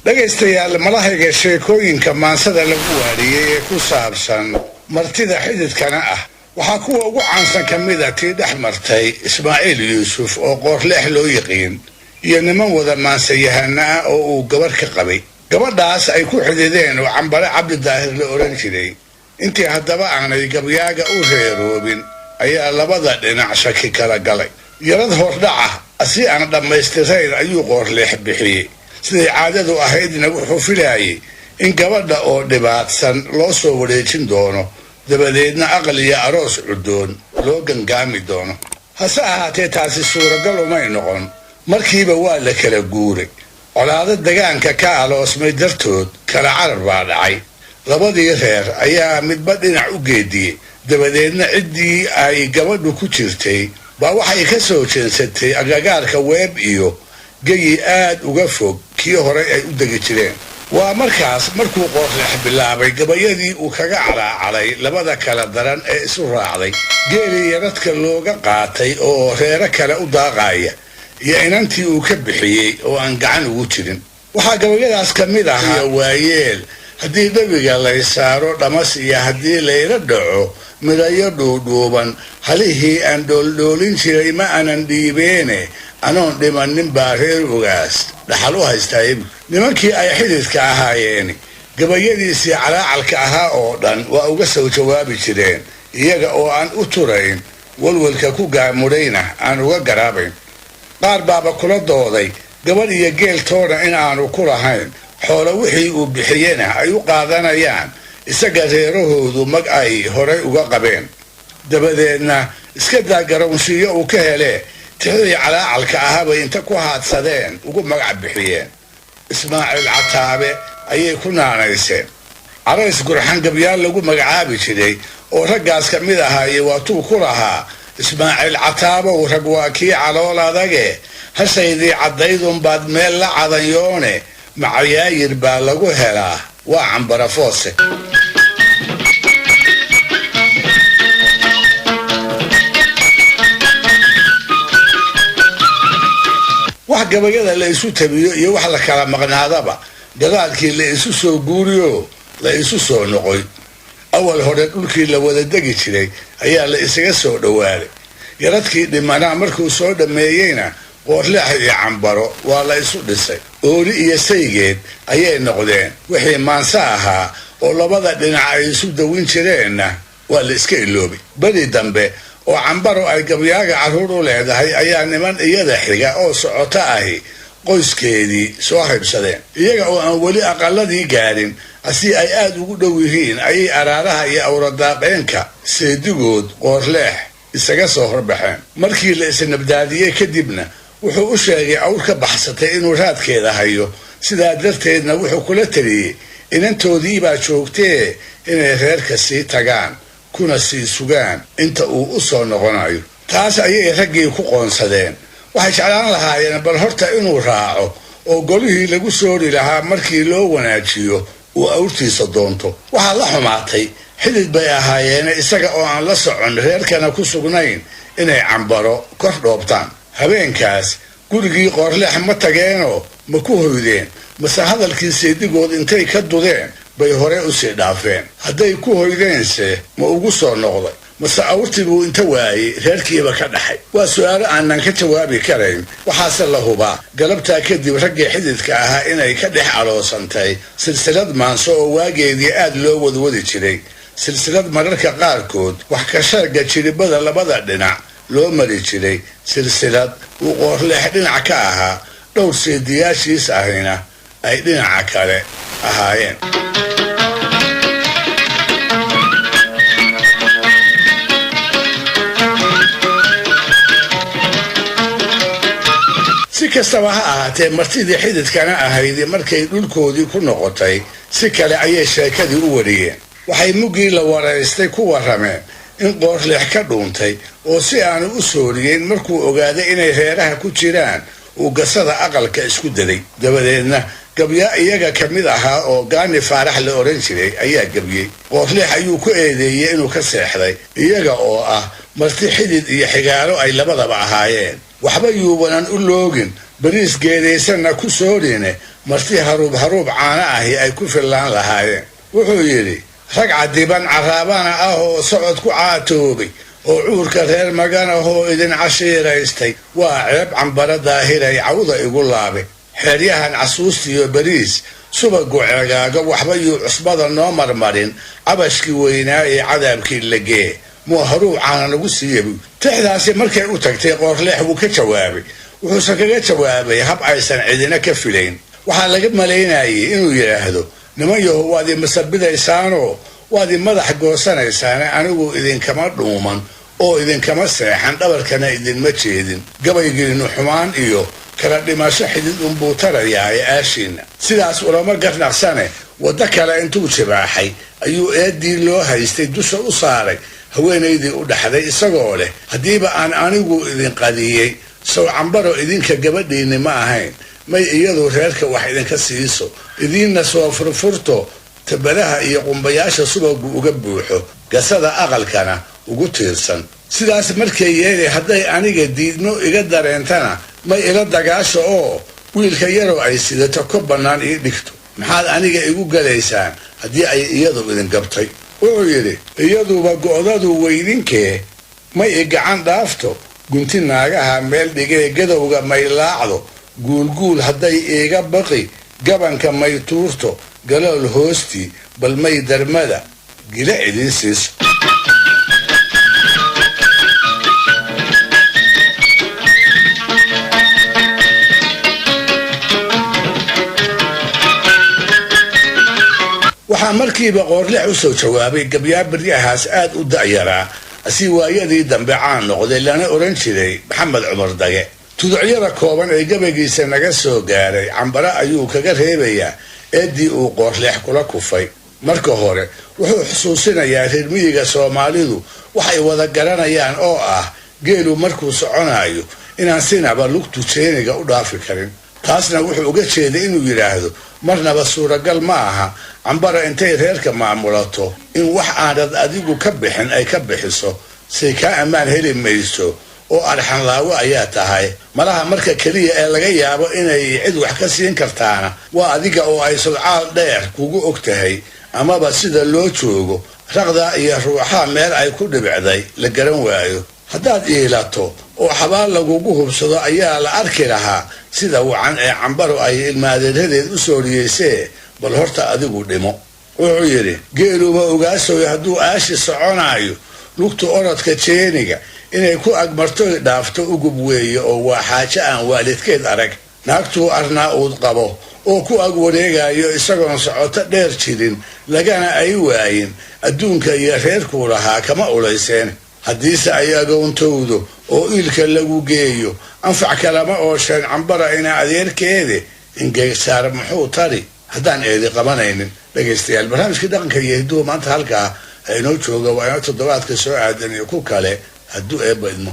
dhagaystayaal malahayga sheekooyinka maansada lagu waariyey ee ku saabsan martida xididkana ah waxaa kuwa ugu caansan ka mid a tii dhex martay ismaaciil yuusuf oo qoorleex loo yiqiin iyo niman wada maansayahana ah oo uu gabarh ka qabay gabadhaas ay ku xidideen oo Cambare Cabdi Daahir la oran jiray intii haddaba aanay gabyaaga u reeroobin ayaa labada dhinac shaki kala galay yarad hordhaca si aan dhammaystirayn ayuu qoorleex bixiyey sidii caadadu ahaydna wuxuu filayay in gabadha oo dhibaatsan loo soo wareejin doono dabadeedna aqal iyo aroos cudoon loo gangaami doono hase ahaatee taasi suuragal umay noqon markiiba waa la kala guuray colaado deegaanka ka aloosmay dartood kala carar baa dhacay labadii reer ayaa midba dhinac u geediyey dabadeedna ciddii ay gabadhu ku jirtay baa waxay ka soo jeensatay agagaarka weeb iyo geyi aad uga fog kii hore ay u degi jireen waa markaas markuu qoorleex bilaabay gabayadii uu kaga calaacalay labada kala daran ee isu raacday geelii yaradka looga qaatay oo reero kale u daaqaya iyo inantii uu ka bixiyey oo aan gacan ugu jirin waxaa gabayadaas ka mid ahaa waayeel haddii dhabiga lay saaro dhamas iyo haddii layla dhaco midayo dhuudhuuban halihii aan dhooldhoolin jiray ma aanan dhiibeene anoon dhimannin baa reer ogaas dhaxal u haystaa nimankii ay xididka ahaayeen gabayadiisii calaacalka ahaa oo dhan waa uga soo jawaabi jireen iyaga oo aan u turayn walwalka ku gaamudhayna aan uga garaabayn qaar baaba kula dooday gabadh iyo geeltoona in aanu ku lahayn xoolo wixii uu bixiyena ay u qaadanayaan isaga reerahoodu mag ay horay uga qabeen dabadeedna iska daa garoonsiiyo uu ka hele tixdii calaacalka ahaabay inta ku haadsadeen ugu magac bixiyeen ismaaciil cataabe ayay ku naanayseen carays gurxan gabyaal lagu magacaabi jiray oo raggaas ka mid ahaaye waatuu ku lahaa ismaaciil cataabow rag waa kii calool adage hashaydii caddaydunbaad meel la cadanyoone macayaayir baa lagu helaa waa Cambare Foose wax gabayada la isu tabiyo iyo wax la kala maqnaadaba gadaalkii la isu soo guuriyo la isu soo noqoy awal hore dhulkii la wada degi jiray ayaa la isaga soo dhawaaday yaradkii dhimanaa markuu soo dhameeyeyna qoorleex iyo Cambaro waa la isu dhisay ooli iyo saygeed ayay noqdeen wixii maansa ahaa oo labada dhinac ay isu dawin jireenna waa la iska iloobay badi dambe oo Cambaro ay gabyaaga caruur u leedahay ayaa niman iyada xiga oo socoto ahi qoyskeedii soo haybsadeen iyaga oo aan weli aqaladii gaarin asi ay aad ugu dhow yihiin ayay araaraha iyo awradaaqeenka seedigood qoorleex isaga soo horbaxeen markii la isnabdaadiyey kadibna wuxuu u sheegay awr ka baxsatay inuu raadkeeda hayo sidaa darteedna wuxuu kula taliyey inantoodii baa joogtee inay reerka sii tagaan kuna sii sugaan inta uu u soo noqonayo taas ayay raggii ku qoonsadeen waxay jeclaan lahaayeen bal horta inuu raaco oo golihii lagu soori lahaa markii loo wanaajiyo uu awrtiisa doonto waxaa la xumaatay xidid bay ahaayeen isaga oo aan la socon reerkana ku sugnayn inay Cambaro kor dhoobtaan habeenkaas gurigii qoorleex ma tageenoo ma ku hoydeen mase hadalkii seedigood intay ka dudeen bay hore u sii dhaafeen hadday ku hoydeense ma ugu soo noqday mase awrtibuu inta waayey reerkiiba ka dhaxay waa su'aalo aanan ka jawaabi karayn waxaase la hubaa galabtaa kadib raggii xididka ahaa inay ka dhex aloosantay silsilad maanso oo waageedii aad loo wadwadi jiray silsilad mararka qaarkood wax ka sheega jiribada labada dhinac loo mari jiray silsilad uu qoorleex dhinac ka ahaa dhowr seediyaashiis ahina ay dhinaca kale ahaayeen si kastaba ha ahaatee martidii xididkana ahayd markay dhulkoodii ku noqotay si kale ayay sheekadii u wariyeen waxay muggii la waraystay ku warrameen in qoorleex ka dhuuntay oo si aanu u sooriyeyn markuu ogaaday inay reeraha ku jiraan uu gasada aqalka isku daday dabadeedna gabyaa iyaga ka mid ahaa oo Gaani Faarax la oran jiray ayaa gabyey qoorleex ayuu ku eedeeyay inuu ka seexday iyaga oo ah marti xidid iyo xigaalo ay labadaba ahaayeen waxba yuubanan u loogin bariis geedaysanna ku soodhine marti haruub haruub caana ahi ay ku fillaan lahaayeen wuxuu yidhi rag cadiban caraabana ah oo socod ku caatoobay oo cuurka reer magan ahoo idin cashiiraystay waa ceeb cambara daahiray cawda igu laabe xeeryahan casuustiyo bariis subagu ceegaaga waxba yuu cusbada noo marmarin cabashkii weynaa ee cadaabkii lagee muu haruub caana nagu siiyabu tixdaasi markay u tagtay qoorleex wuu ka jawaabay wuxuuse kaga jawaabay hab aysan cidina ka filayn waxaa laga malaynayay inuu yidhaahdo niman yahow waad i masabidaysaanoo waad i madax goosanaysaane anigu idinkama dhuuman oo idinkama seexan dhabarkana idinma jeedin gabaygiinu xumaan iyo kala dhimasho xidid unbuu tarayaa ee aashiinna sidaas ulama garnaqsane waddo kale intuu jibaaxay ayuu eeddii loo haystay dusha u saaray haweenaydii u dhaxday isagoo leh haddiiba aan anigu idin qadiyey sow cambaro idinka gabadhiinni ma ahayn may iyadu reerka wax idinka siiso idiinna soo furfurto tabadaha iyo qumbayaasha subagu uga buuxo gasada aqalkana ugu tiirsan sidaas markay yeelay hadday aniga diidmo iga dareentana may ila dagaasho oo wiilka yaroo ay sidato ka bannaan ii dhigto maxaad aniga igu galaysaan haddii ay iyadu idin gabtay wuxuu yidhi iyaduba go'dadu weydinkee may i gacan dhaafto gunti naagaha meel dhigee gadowga may laacdo guulguul hadday iiga baqi gabanka may tuurto galool hoostii bal may darmada gila idin siiso waxaa markiiba qoorleex u soo jawaabay gabyaa baryahaas aad u da'yaraa si waayadii dambe caan noqday lana oran jiray maxamed cumar dage tuducyada kooban ee gabaygiisa naga soo gaaray cambare ayuu kaga reebayaa eeddii uu qoorleex kula kufay marka hore wuxuu xusuusinayaa reer miyiga soomaalidu waxay wada garanayaan oo ah geelu markuu soconayo inaan sinaba lugtu jeeniga u dhaafi karin taasna wuxuu uga jeeday inuu yidhaahdo marnaba suuragal ma aha cambara intay reerka maamulato in wax aanad adigu ka bixin ay ka bixiso say kaa ammaan heli mayso oo arxanlaawo ayaa tahay malaha marka keliya ee laga yaabo inay cid wax ka siin kartaana waa adiga oo ay sodcaal dheer kugu og tahay amaba sida loo joogo raqda iyo ruuxaa meel ay ku dhibicday la garan waayo haddaad iilato oo xabaal lagugu hubsado ayaa la arki lahaa sida wacan ee cambaro ay ilmaadeeradeed u sooriyeysee bal horta adigu dhimo wuxuu yidhi geeluba ogaasoy hadduu aashi soconaayo lugtu orodka jeeniga inay ku agmartoy dhaafto ugub weeye oo waa xaajo aan waalidkeed arag naagtuu arnaa uud qabo oo ku ag wareegayo isagoon socoto dheer jirin lagana ay waayin adduunka iyo reerkuu lahaa kama ulayseen haddiise ay agoontowdo oo iilka lagu geeyo anfac kalama oosheen cambara ina adeerkeede ingegsaar muxuu tari haddaan eedi qabanaynin dhegaystayaal barnaamijkii dhaqanka iyo hidduhu maanta halkaa inoo jooga waa inoo toddobaadka soo aadan iyo ku kale hadduu eebba idmo